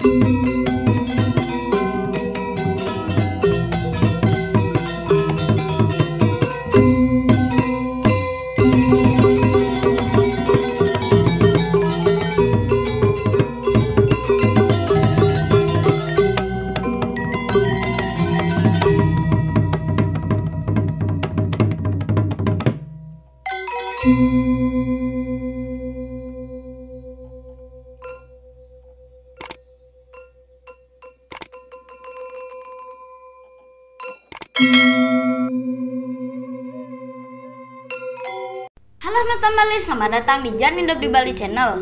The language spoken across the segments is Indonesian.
Halo teman-teman Bali, selamat datang di Jan Hidup di Bali Channel.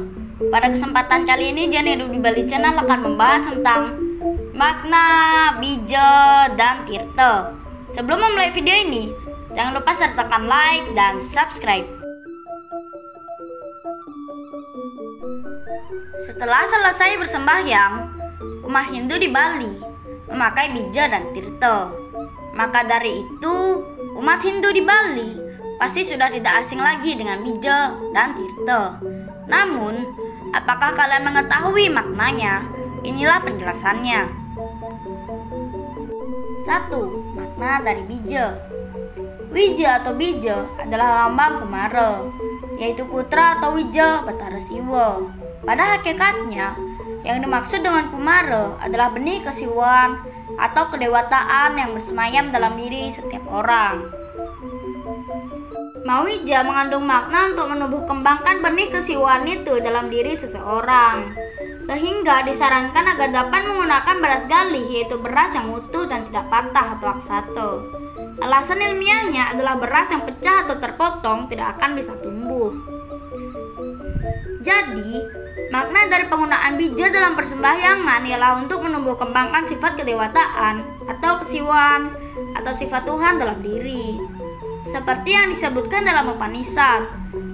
Pada kesempatan kali ini Jan Hidup di Bali Channel akan membahas tentang makna, bija, dan tirta. Sebelum memulai video ini, jangan lupa sertakan like dan subscribe. Setelah selesai bersembahyang, umat Hindu di Bali memakai bija dan tirta. Maka dari itu, umat Hindu di Bali pasti sudah tidak asing lagi dengan bija dan tirta. Namun, apakah kalian mengetahui maknanya? Inilah penjelasannya. 1. Makna dari bija. Wija atau bija adalah lambang Kumara, yaitu putra atau wija Batara Siwa. Pada hakikatnya, yang dimaksud dengan Kumara adalah benih kesiwaan atau kedewataan yang bersemayam dalam diri setiap orang. Mawija mengandung makna untuk menumbuh kembangkan benih kesiwaan itu dalam diri seseorang, sehingga disarankan agar dapat menggunakan beras galih, yaitu beras yang utuh dan tidak patah atau aksato. Alasan ilmiahnya adalah beras yang pecah atau terpotong tidak akan bisa tumbuh. Jadi, makna dari penggunaan bija dalam persembahyangan ialah untuk menumbuh kembangkan sifat kedewataan atau kesiwaan atau sifat Tuhan dalam diri. Seperti yang disebutkan dalam Upanishad,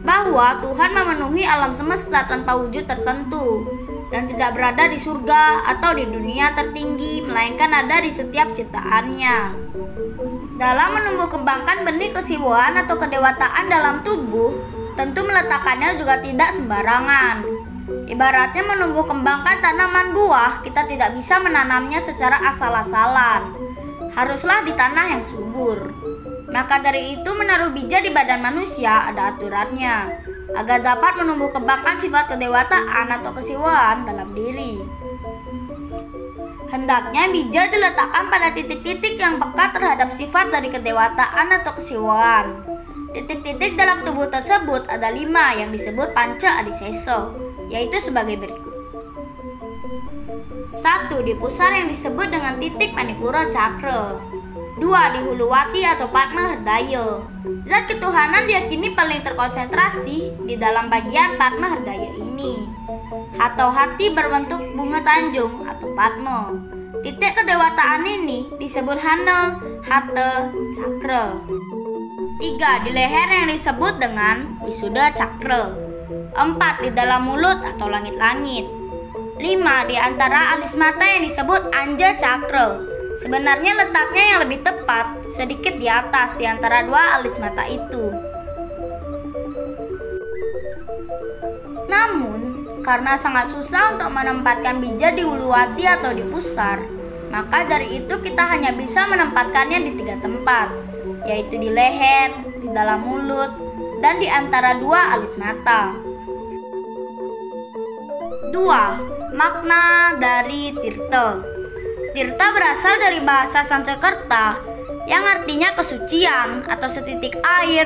bahwa Tuhan memenuhi alam semesta tanpa wujud tertentu dan tidak berada di surga atau di dunia tertinggi, melainkan ada di setiap ciptaannya. Dalam menumbuh kembangkan benih kesiwaan atau kedewataan dalam tubuh, tentu meletakkannya juga tidak sembarangan. Ibaratnya menumbuh kembangkan tanaman buah, kita tidak bisa menanamnya secara asal-asalan. Haruslah di tanah yang subur. Maka dari itu menaruh bija di badan manusia ada aturannya, agar dapat menumbuh kembangkan sifat kedewataan atau kesiwaan dalam diri. Hendaknya bija diletakkan pada titik-titik yang pekat terhadap sifat dari kedewataan atau kesiwaan. Titik-titik dalam tubuh tersebut ada 5 yang disebut panca adiseso, yaitu sebagai berikut. 1. Di pusar yang disebut dengan titik Manipura Cakra. 2. Di Huluwati atau Padma Herdaya. Zat ketuhanan diyakini paling terkonsentrasi di dalam bagian Padma Herdaya ini, atau hati berbentuk bunga tanjung atau Padma. Titik kedewataan ini disebut Hana, Hata, Cakra. 3. Di leher yang disebut dengan Wisuda Cakra. 4. Di dalam mulut atau langit-langit. 5. Di antara alis mata yang disebut Anja Cakra. Sebenarnya letaknya yang lebih tepat sedikit di atas di antara 2 alis mata itu. Namun, karena sangat susah untuk menempatkan bija di Huluwati atau di pusar, maka dari itu kita hanya bisa menempatkannya di 3 tempat, yaitu di leher, di dalam mulut, dan di antara 2 alis mata. 2. Makna dari tirta. Tirta berasal dari bahasa Sanskerta yang artinya kesucian atau setitik air,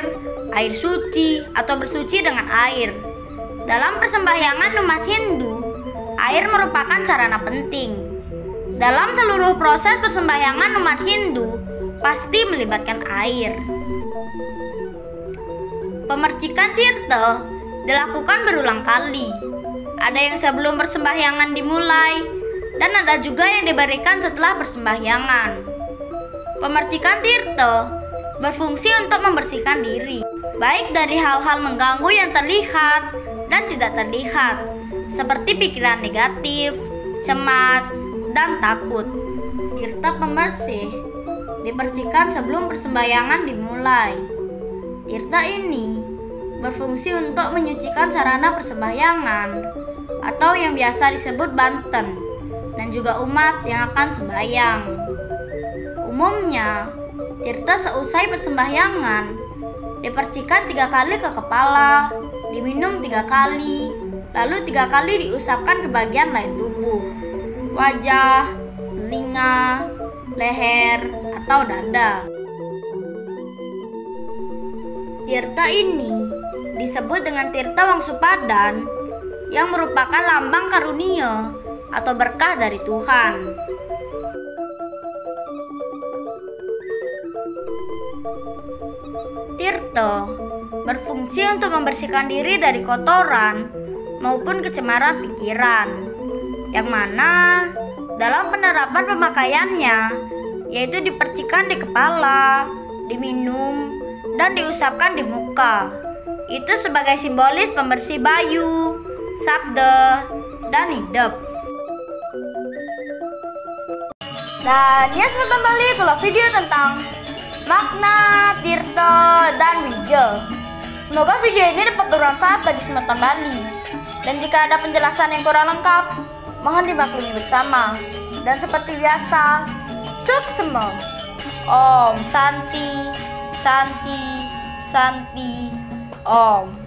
air suci atau bersuci dengan air. Dalam persembahyangan umat Hindu, air merupakan sarana penting. Dalam seluruh proses persembahyangan umat Hindu pasti melibatkan air. Pemercikan tirta dilakukan berulang kali. Ada yang sebelum persembahyangan dimulai, dan ada juga yang diberikan setelah persembahyangan. Pemercikan tirta berfungsi untuk membersihkan diri, baik dari hal-hal mengganggu yang terlihat dan tidak terlihat, seperti pikiran negatif, cemas, dan takut. Tirta pembersih dipercikan sebelum persembahyangan dimulai. Tirta ini berfungsi untuk menyucikan sarana persembahyangan, atau yang biasa disebut banten. dan juga umat yang akan sembahyang. Umumnya, tirta seusai persembahyangan dipercikan 3 kali ke kepala, diminum 3 kali, lalu 3 kali diusapkan ke bagian lain tubuh, wajah, telinga, leher, atau dada. Tirta ini disebut dengan tirta Wangsupadan yang merupakan lambang karunia atau berkah dari Tuhan. Tirta berfungsi untuk membersihkan diri dari kotoran maupun kecemaran pikiran, yang mana dalam penerapan pemakaiannya yaitu dipercikan di kepala, diminum, dan diusapkan di muka. Itu sebagai simbolis pembersih bayu, sabda, dan hidup. Dan ya, selamat kembali ke video tentang makna, tirta, dan wija. Semoga video ini dapat bermanfaat bagi semua Bali. Dan jika ada penjelasan yang kurang lengkap, mohon dimaklumi bersama. Dan seperti biasa, suksema. Om Santi, Santi, Santi, Om.